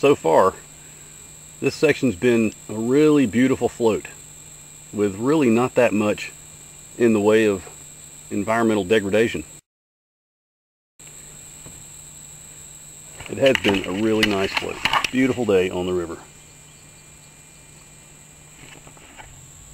so far, this section's been a really beautiful float with really not that much in the way of environmental degradation. It has been a really nice float. Beautiful day on the river.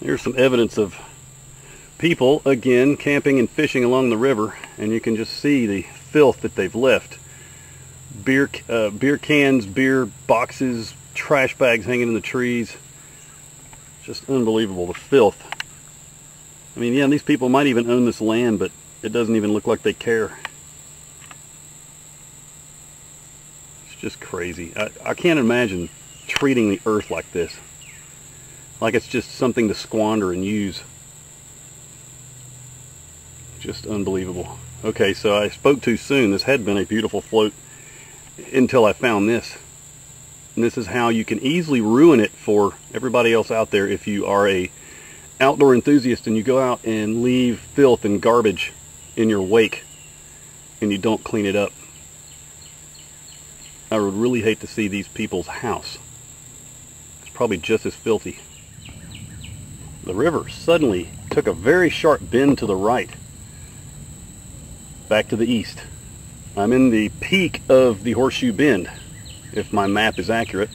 Here's some evidence of people, again, camping and fishing along the river, and you can just see the filth that they've left. Beer cans, beer boxes, trash bags hanging in the trees. Just unbelievable, the filth. I mean, yeah, these people might even own this land, but it doesn't even look like they care. It's just crazy. I can't imagine treating the earth like this. Like it's just something to squander and use. Just unbelievable. Okay, so I spoke too soon. This had been a beautiful float until I found this. And this is how you can easily ruin it for everybody else out there if you are a outdoor enthusiast and you go out and leave filth and garbage in your wake and you don't clean it up. I would really hate to see these people's house. It's probably just as filthy. The river suddenly took a very sharp bend to the right, back to the east. I'm in the peak of the Horseshoe Bend, if my map is accurate,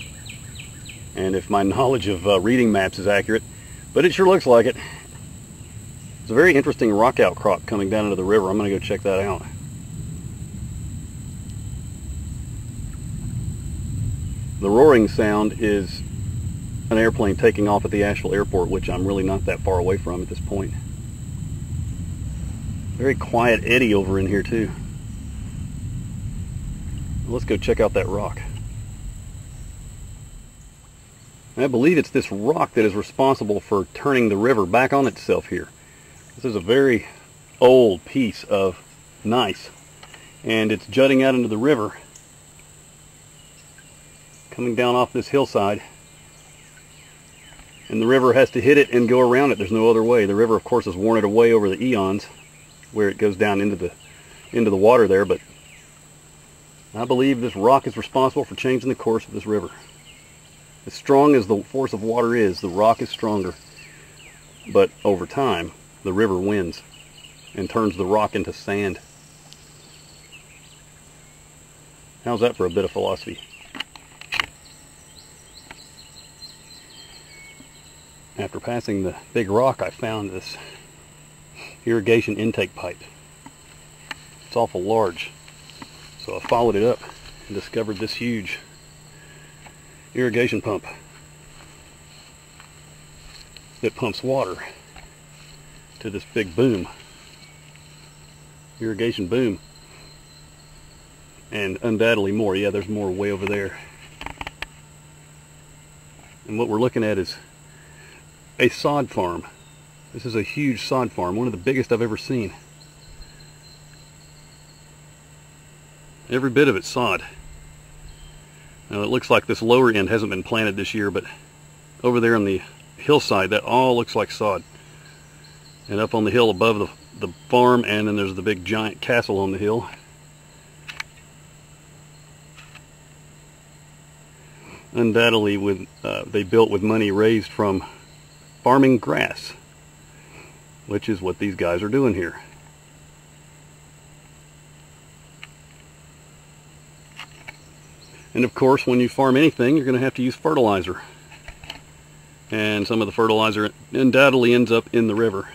and if my knowledge of reading maps is accurate, but it sure looks like it. It's a very interesting rock outcrop coming down into the river. I'm going to go check that out. The roaring sound is an airplane taking off at the Asheville airport, which I'm really not that far away from at this point. Very quiet eddy over in here too. Let's go check out that rock. I believe it's this rock that is responsible for turning the river back on itself here. This is a very old piece of gneiss, and it's jutting out into the river, coming down off this hillside. And the river has to hit it and go around it. There's no other way. The river, of course, has worn it away over the eons, where it goes down into the water there. But I believe this rock is responsible for changing the course of this river. As strong as the force of water is, the rock is stronger. But over time, the river wins and turns the rock into sand. How's that for a bit of philosophy? After passing the big rock, I found this irrigation intake pipe. It's awful large, so I followed it up and discovered this huge irrigation pump that pumps water to this big boom, irrigation boom, and undoubtedly more. Yeah, there's more way over there. And what we're looking at is a sod farm. This is a huge sod farm, one of the biggest I've ever seen. Every bit of it's sod. Now it looks like this lower end hasn't been planted this year, but over there on the hillside, that all looks like sod. And up on the hill above the farm, and then there's the big giant castle on the hill. Undoubtedly they built with money raised from farming grass, which is what these guys are doing here. And of course, when you farm anything, you're going to have to use fertilizer. And some of the fertilizer undoubtedly ends up in the river.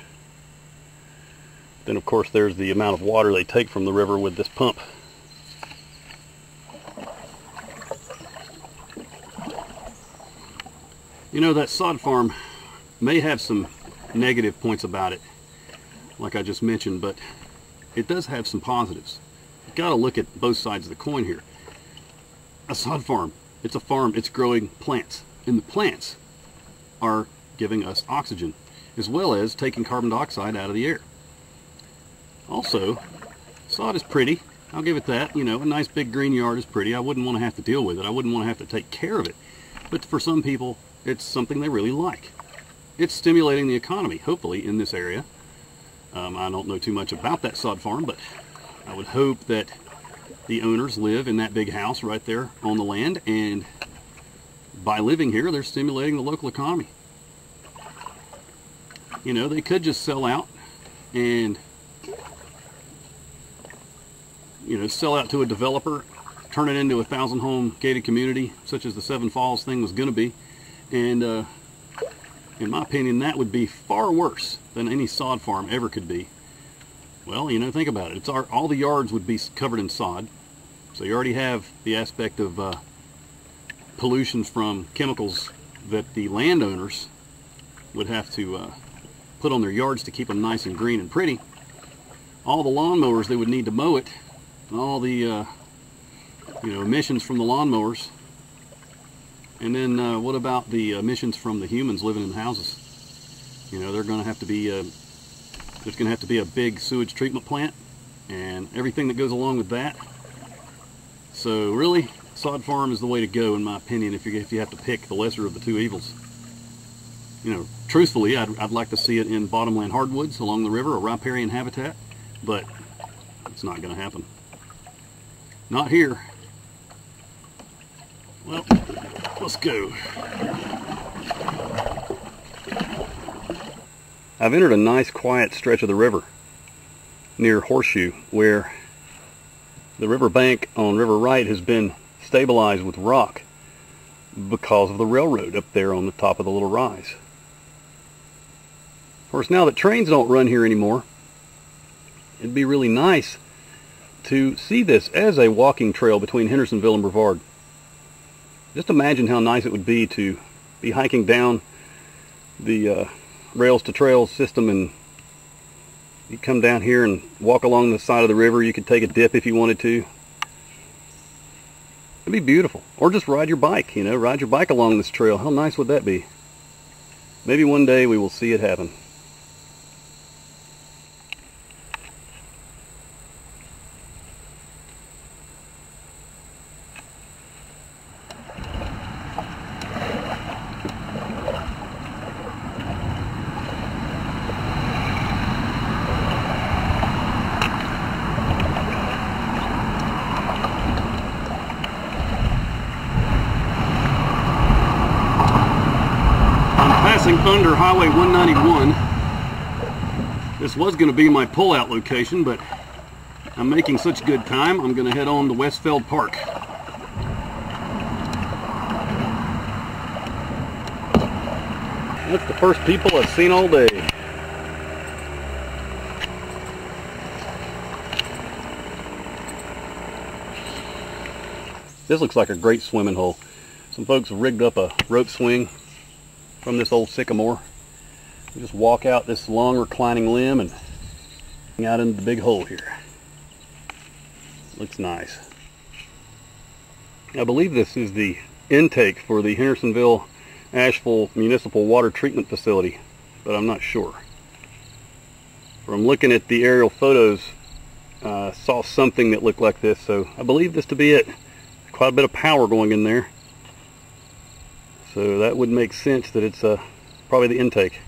Then of course there's the amount of water they take from the river with this pump. You know, that sod farm may have some negative points about it, like I just mentioned, but it does have some positives. You've got to look at both sides of the coin here. A sod farm, it's a farm, it's growing plants, and the plants are giving us oxygen, as well as taking carbon dioxide out of the air. Also, sod is pretty, I'll give it that. You know, a nice big green yard is pretty. I wouldn't want to have to deal with it. I wouldn't want to have to take care of it. But for some people, it's something they really like. It's stimulating the economy, hopefully, in this area. I don't know too much about that sod farm, but I would hope that the owners live in that big house right there on the land, and by living here, they're stimulating the local economy. You know, they could just sell out and, you know, sell out to a developer, turn it into a 1,000-home gated community, such as the Seven Falls thing was going to be. And in my opinion, that would be far worse than any sod farm ever could be. Well, you know, think about it. All the yards would be covered in sod. So you already have the aspect of pollution from chemicals that the landowners would have to put on their yards to keep them nice and green and pretty. All the lawnmowers, they would need to mow it, and all the you know, emissions from the lawnmowers. And then what about the emissions from the humans living in the houses? You know, they're going to have to be there's going to have to be a big sewage treatment plant and everything that goes along with that. So really, sod farm is the way to go, in my opinion, if you have to pick the lesser of the two evils. You know, truthfully, I'd like to see it in bottomland hardwoods along the river, a riparian habitat, but it's not going to happen. Not here. Well, let's go. I've entered a nice quiet stretch of the river near Horseshoe, where the river bank on River Right has been stabilized with rock because of the railroad up there on the top of the little rise. Of course, now that trains don't run here anymore, it'd be really nice to see this as a walking trail between Hendersonville and Brevard. Just imagine how nice it would be to be hiking down the rails to trails system, and you come down here and walk along the side of the river. You could take a dip if you wanted to. It'd be beautiful. Or just ride your bike, you know, ride your bike along this trail. How nice would that be? Maybe one day we will see it happen. Under Highway 191. This was going to be my pullout location, but I'm making such good time, I'm going to head on to Westfeldt Park. That's the first people I've seen all day. This looks like a great swimming hole. Some folks have rigged up a rope swing from this old sycamore. You just walk out this long reclining limb and out into the big hole here. Looks nice. I believe this is the intake for the Hendersonville Asheville Municipal Water Treatment Facility, but I'm not sure. From looking at the aerial photos, I saw something that looked like this, so I believe this to be it. Quite a bit of power going in there. So that would make sense that it's probably the intake.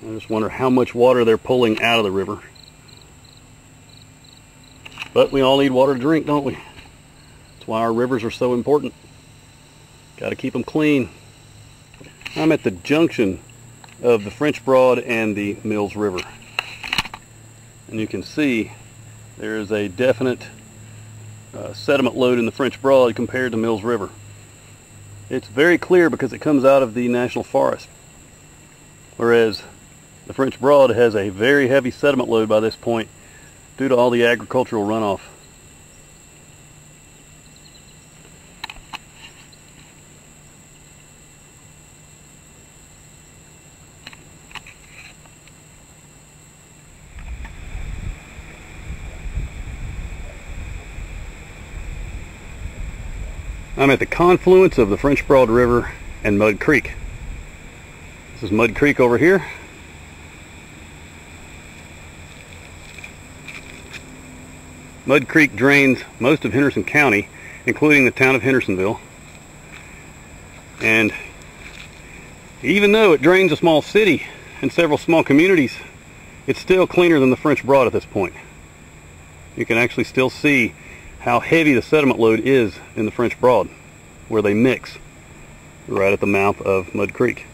I just wonder how much water they're pulling out of the river. But we all need water to drink, don't we? That's why our rivers are so important. Got to keep them clean. I'm at the junction of the French Broad and the Mills River. And you can see there is a definite sediment load in the French Broad compared to Mills River. It's very clear because it comes out of the National Forest, whereas the French Broad has a very heavy sediment load by this point due to all the agricultural runoff. I'm at the confluence of the French Broad River and Mud Creek. This is Mud Creek over here. Mud Creek drains most of Henderson County, including the town of Hendersonville. And even though it drains a small city and several small communities, it's still cleaner than the French Broad at this point. You can actually still see how heavy the sediment load is in the French Broad. where they mix, right at the mouth of Mud Creek.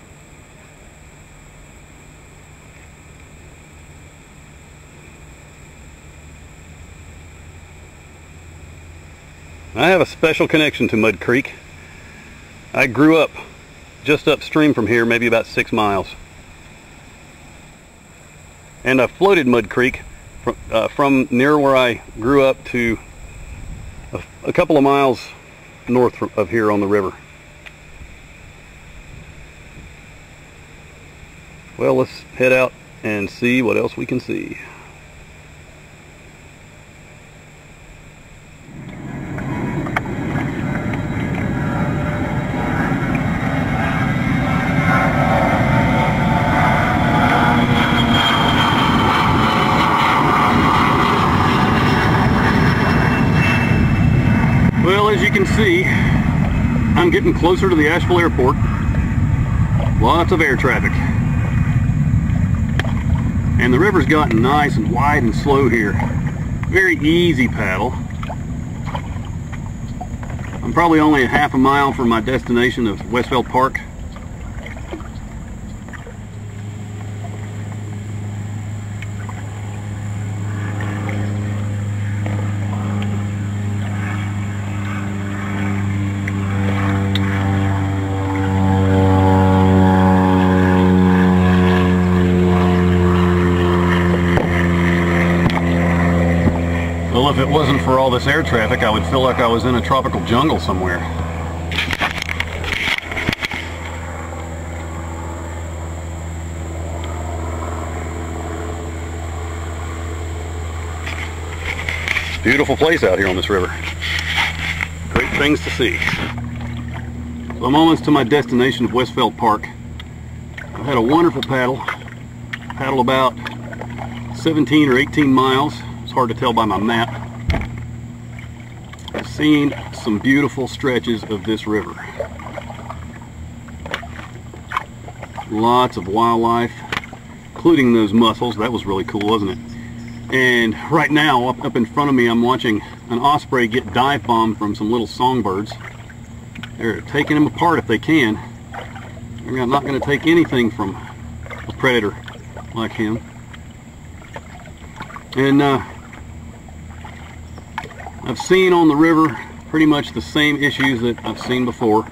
I have a special connection to Mud Creek. I grew up just upstream from here, maybe about 6 miles. And I floated Mud Creek from near where I grew up to a couple of miles north of here on the river. Well, let's head out and see what else we can see. Well, as you can see, I'm getting closer to the Asheville Airport. Lots of air traffic. And the river's gotten nice and wide and slow here. Very easy paddle. I'm probably only a half a mile from my destination of Westfeldt Park. Well, if it wasn't for all this air traffic, I would feel like I was in a tropical jungle somewhere. Beautiful place out here on this river. Great things to see. So I'm almost to my destination of Westfeldt Park. I've had a wonderful paddle. Paddled about 17 or 18 miles. It's hard to tell by my map. I've seen some beautiful stretches of this river. Lots of wildlife, including those mussels. That was really cool, wasn't it? And right now, up in front of me, I'm watching an osprey get dive bombed from some little songbirds. They're taking him apart if they can. They're not going to take anything from a predator like him. And I've seen on the river pretty much the same issues that I've seen before.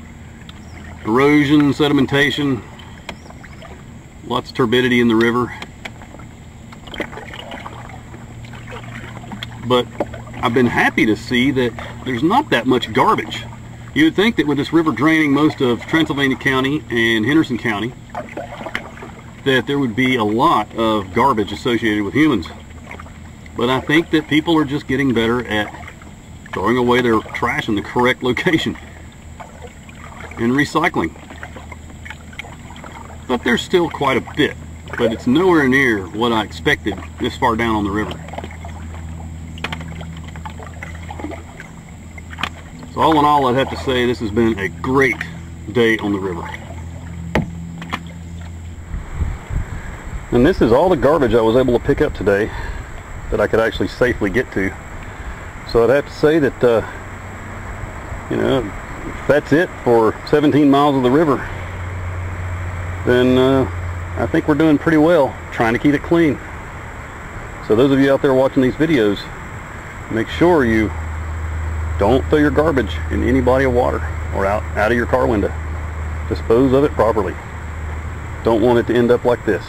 Erosion, sedimentation, lots of turbidity in the river. But I've been happy to see that there's not that much garbage. You would think that with this river draining most of Transylvania County and Henderson County, that there would be a lot of garbage associated with humans. But I think that people are just getting better at throwing away their trash in the correct location and recycling. But there's still quite a bit, but it's nowhere near what I expected this far down on the river. So all in all, I'd have to say this has been a great day on the river. And this is all the garbage I was able to pick up today that I could actually safely get to. So I'd have to say that, you know, if that's it for 17 miles of the river, then I think we're doing pretty well trying to keep it clean. So those of you out there watching these videos, make sure you don't throw your garbage in any body of water or out of your car window. Dispose of it properly. Don't want it to end up like this.